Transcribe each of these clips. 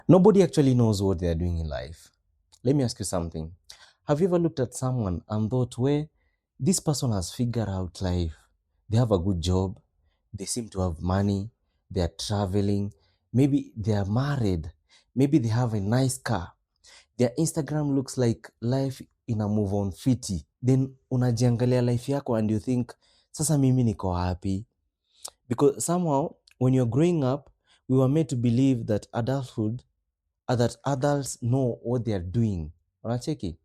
Nobody actually knows what they're doing in life. Let me ask you something. Have you ever looked at someone and thought, where this person has figured out life? They have a good job, they seem to have money, they are traveling, maybe they are married, maybe they have a nice car. Their Instagram looks like life in a move on fiti. Then unajiangalia life yako and you think, sasa mimi niko happy. Because somehow, when you're growing up, we were made to believe that adulthood that adults know what they are doing. Unacheki?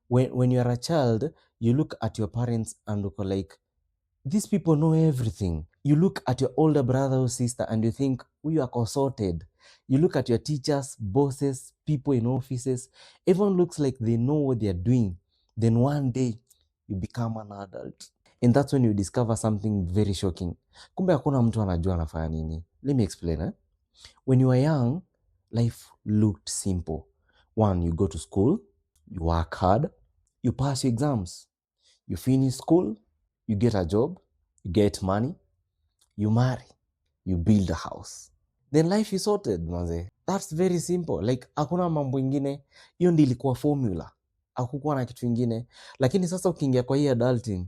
When you are a child, you look at your parents and look like, these people know everything. You look at your older brother or sister and you think, we are consorted. You look at your teachers, bosses, people in offices, everyone looks like they know what they are doing. Then one day, you become an adult. And that's when you discover something very shocking. Kumbe hakuna mtu anajua anafanya nini. Let me explain. When you were young, life looked simple. One, you go to school, you work hard, you pass your exams, you finish school, you get a job, you get money, you marry, you build a house. Then life is sorted, manze. That's very simple. Like, hakuna mambo ingine. Hiyo ndio ilikuwa formula. Hakukuwa na kitu ingine. Lakini sasa ukiingia kwa hii adulting,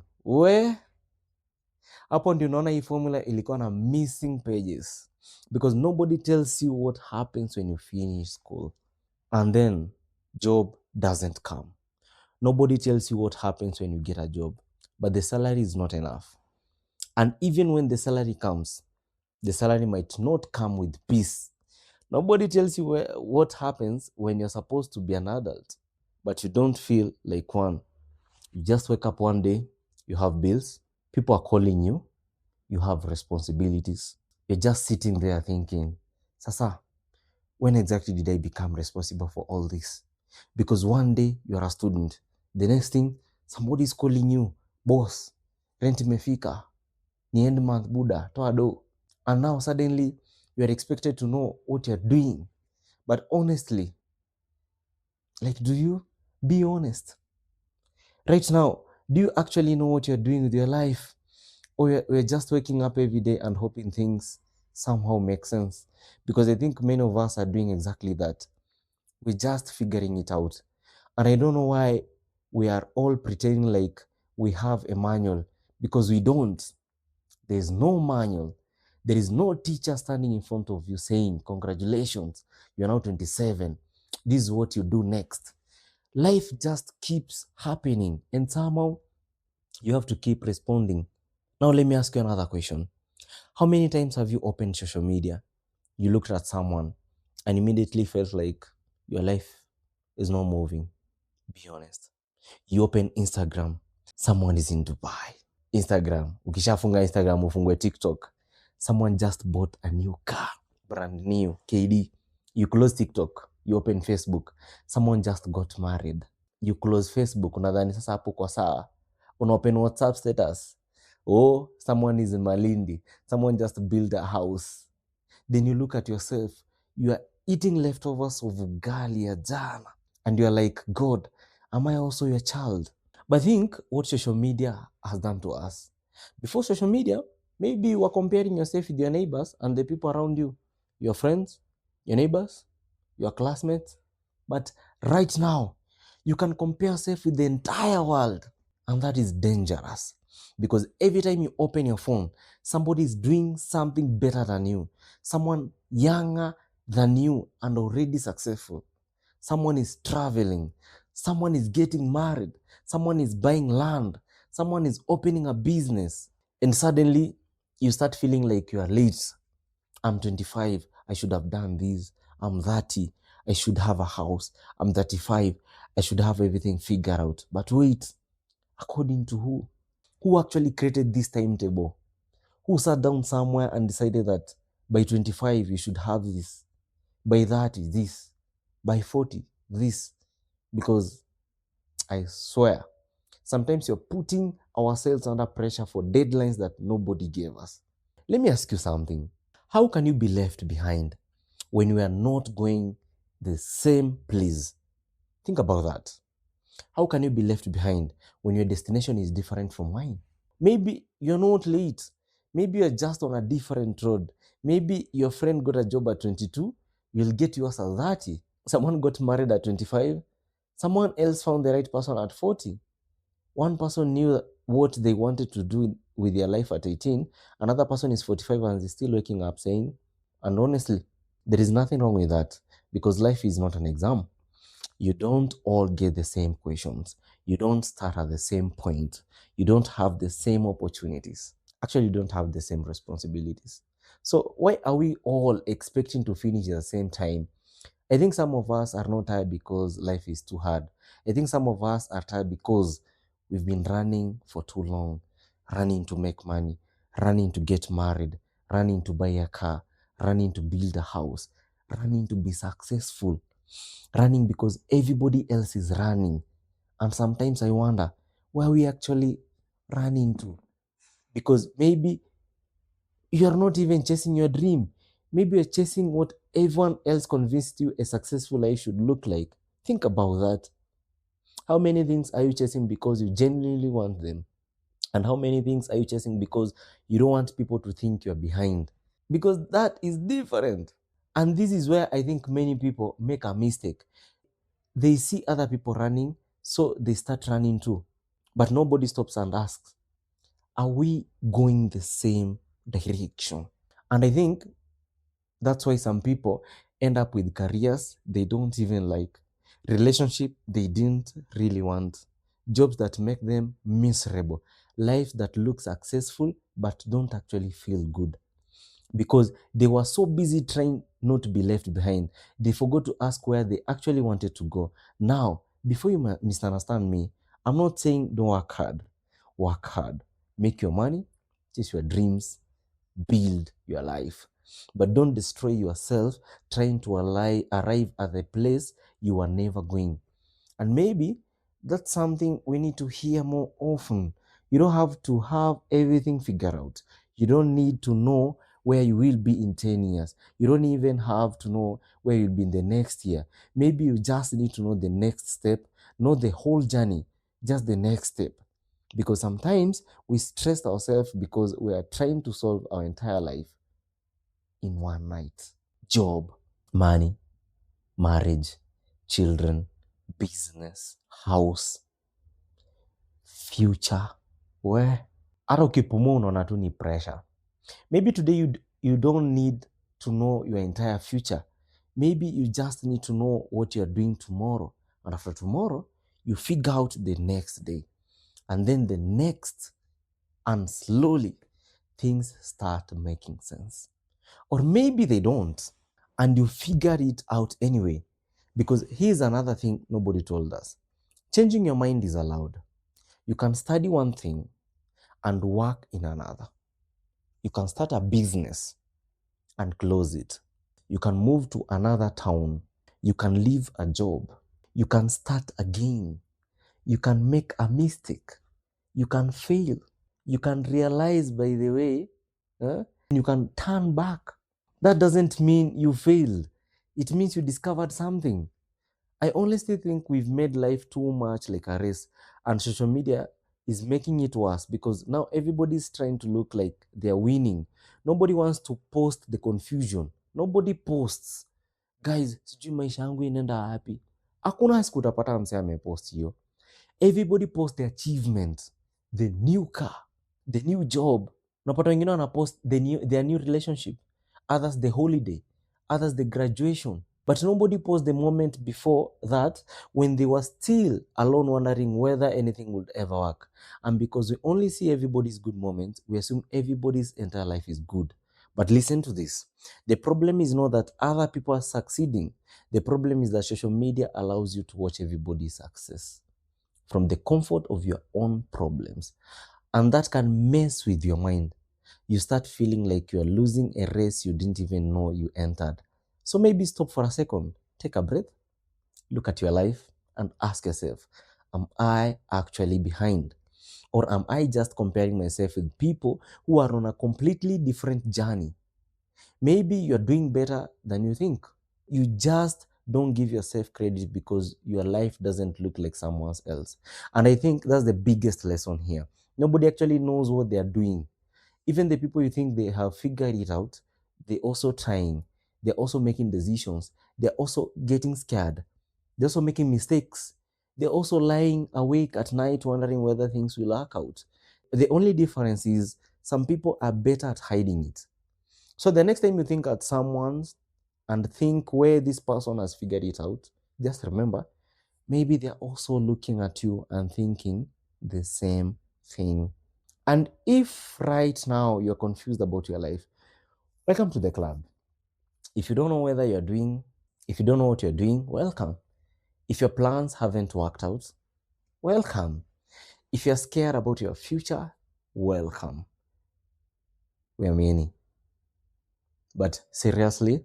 hapo ndio unaona hii formula ilikuwa na missing pages. Because nobody tells you what happens when you finish school. And then job doesn't come. Nobody tells you what happens when you get a job. But the salary is not enough. And even when the salary comes, the salary might not come with peace. Nobody tells you what happens when you're supposed to be an adult, but you don't feel like one. You just wake up one day, you have bills, people are calling you, you have responsibilities. You're just sitting there thinking, Sasa, when exactly did I become responsible for all this? Because one day you're a student, the next thing, somebody's calling you, boss, rent imefika, ni end month buda, toa do. And now suddenly you are expected to know what you're doing. But honestly, like, do you? Be honest. Right now, do you actually know what you're doing with your life? Or we're just waking up every day and hoping things somehow make sense? Because I think many of us are doing exactly that. We're just figuring it out. And I don't know why we are all pretending like we have a manual, because we don't. There's no manual. There is no teacher standing in front of you saying, congratulations, you're now 27. This is what you do next. Life just keeps happening, and somehow you have to keep responding. Now, let me ask you another question. How many times have you opened social media? You looked at someone and immediately felt like your life is not moving. Be honest. You open Instagram, someone is in Dubai. Instagram, ukishafunga Instagram ufungue TikTok, someone just bought a new car, brand new, KD. You close TikTok, you open Facebook, someone just got married. You close Facebook, unadhani sasa hapo kwa saa. Unaopen WhatsApp status, oh, someone is in Malindi, someone just built a house. Then you look at yourself, you are eating leftovers of ugali ya jana, and you are like, God, am I also your child? But think what social media has done to us. Before social media, maybe you were comparing yourself with your neighbors and the people around you, your friends, your neighbors, your classmates. But right now, you can compare yourself with the entire world. And that is dangerous. Because every time you open your phone, somebody is doing something better than you. Someone younger than you and already successful. Someone is traveling. Someone is getting married. Someone is buying land. Someone is opening a business. And suddenly, you start feeling like you are late. I'm 25. I should have done this. I'm 30. I should have a house. I'm 35. I should have everything figured out. But wait, according to who? Who actually created this timetable? Who sat down somewhere and decided that by 25, you should have this? By 30, this. By 40, this. Because I swear, sometimes you're putting ourselves under pressure for deadlines that nobody gave us. Let me ask you something. How can you be left behind when we are not going the same place? Think about that. How can you be left behind when your destination is different from mine? Maybe you're not late. Maybe you're just on a different road. Maybe your friend got a job at 22. You'll get yours at 30. Someone got married at 25. Someone else found the right person at 40. One person knew what they wanted to do with their life at 18. Another person is 45 and is still waking up saying, and honestly, there is nothing wrong with that because life is not an exam. You don't all get the same questions. You don't start at the same point. You don't have the same opportunities. Actually, you don't have the same responsibilities. So why are we all expecting to finish at the same time? I think some of us are not tired because life is too hard. I think some of us are tired because we've been running for too long, running to make money, running to get married, running to buy a car, running to build a house, running to be successful, running because everybody else is running. And sometimes I wonder where we actually running to. Because maybe you are not even chasing your dream. Maybe you're chasing what everyone else convinced you a successful life should look like. Think about that. How many things are you chasing because you genuinely want them? And how many things are you chasing because you don't want people to think you're behind? Because that is different. And this is where I think many people make a mistake. They see other people running, so they start running too. But nobody stops and asks, are we going the same direction? And I think that's why some people end up with careers they don't even like, relationship they didn't really want, jobs that make them miserable, life that looks successful but don't actually feel good. Because they were so busy trying not to be left behind, they forgot to ask where they actually wanted to go. Now, before you misunderstand me, I'm not saying don't work hard. Work hard. Make your money, chase your dreams, build your life. But don't destroy yourself trying to arrive at the place you are never going. And maybe that's something we need to hear more often. You don't have to have everything figured out. You don't need to know where you will be in 10 years. You don't even have to know where you'll be in the next year. Maybe you just need to know the next step, not the whole journey, just the next step. Because sometimes we stress ourselves because we are trying to solve our entire life in one night. Job, money, marriage, children, business, house, future. We hata ukipumua unaona tu ni pressure. Maybe today you don't need to know your entire future. Maybe you just need to know what you're doing tomorrow. And after tomorrow, you figure out the next day. And then the next, and slowly things start making sense. Or maybe they don't, and you figure it out anyway. Because here's another thing nobody told us. Changing your mind is allowed. You can study one thing and work in another. You can start a business and close it. You can move to another town. You can leave a job. You can start again. You can make a mistake. You can fail. You can realize, by the way, you can turn back. That doesn't mean you failed. It means you discovered something. I honestly think we've made life too much like a race, and social media is making it worse because now everybody's trying to look like they're winning. Nobody wants to post the confusion. Nobody posts, guys, sijui maisha yangu inaenda wapi. Hakuna siku utapata msee amepost hiyo. Everybody post the achievement, the new car, the new job. Unapata wengine wanapost their new relationship, others the holiday, others the graduation. But nobody posts the moment before that when they were still alone wondering whether anything would ever work. And because we only see everybody's good moments, we assume everybody's entire life is good. But listen to this. The problem is not that other people are succeeding. The problem is that social media allows you to watch everybody's success from the comfort of your own problems. And that can mess with your mind. You start feeling like you're losing a race you didn't even know you entered. So maybe stop for a second, take a breath, look at your life, and ask yourself, am I actually behind? Or am I just comparing myself with people who are on a completely different journey? Maybe you're doing better than you think. You just don't give yourself credit because your life doesn't look like someone else. And I think that's the biggest lesson here. Nobody actually knows what they are doing. Even the people you think they have figured it out, they're also trying. They're also making decisions. They're also getting scared. They're also making mistakes. They're also lying awake at night wondering whether things will work out. The only difference is some people are better at hiding it. So the next time you think at someone's and think where this person has figured it out, just remember, maybe they're also looking at you and thinking the same thing. And if right now you're confused about your life, welcome to the club. If you don't know whether you're doing, if you don't know what you're doing, welcome. If your plans haven't worked out, welcome. If you're scared about your future, welcome. We're many. But seriously,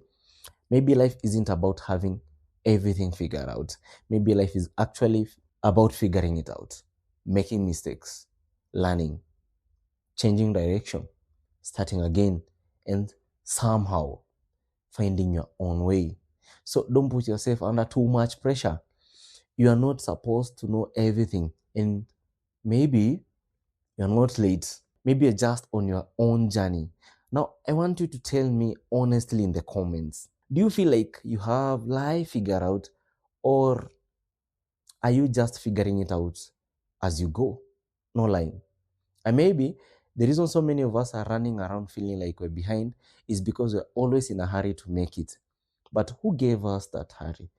maybe life isn't about having everything figured out. Maybe life is actually about figuring it out, making mistakes, learning, changing direction, starting again, and somehow finding your own way. So don't put yourself under too much pressure. You are not supposed to know everything, and maybe you're not late. Maybe you're just on your own journey. Now, I want you to tell me honestly in the comments. Do you feel like you have life figured out, or are you just figuring it out as you go? No lying. And maybe the reason so many of us are running around feeling like we're behind is because we're always in a hurry to make it. But who gave us that hurry?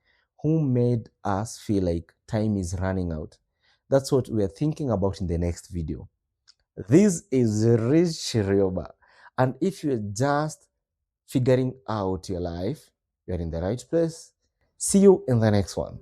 Who made us feel like time is running out? That's what we're thinking about in the next video. This is Rich Shirioba. And if you're just figuring out your life, you're in the right place. See you in the next one.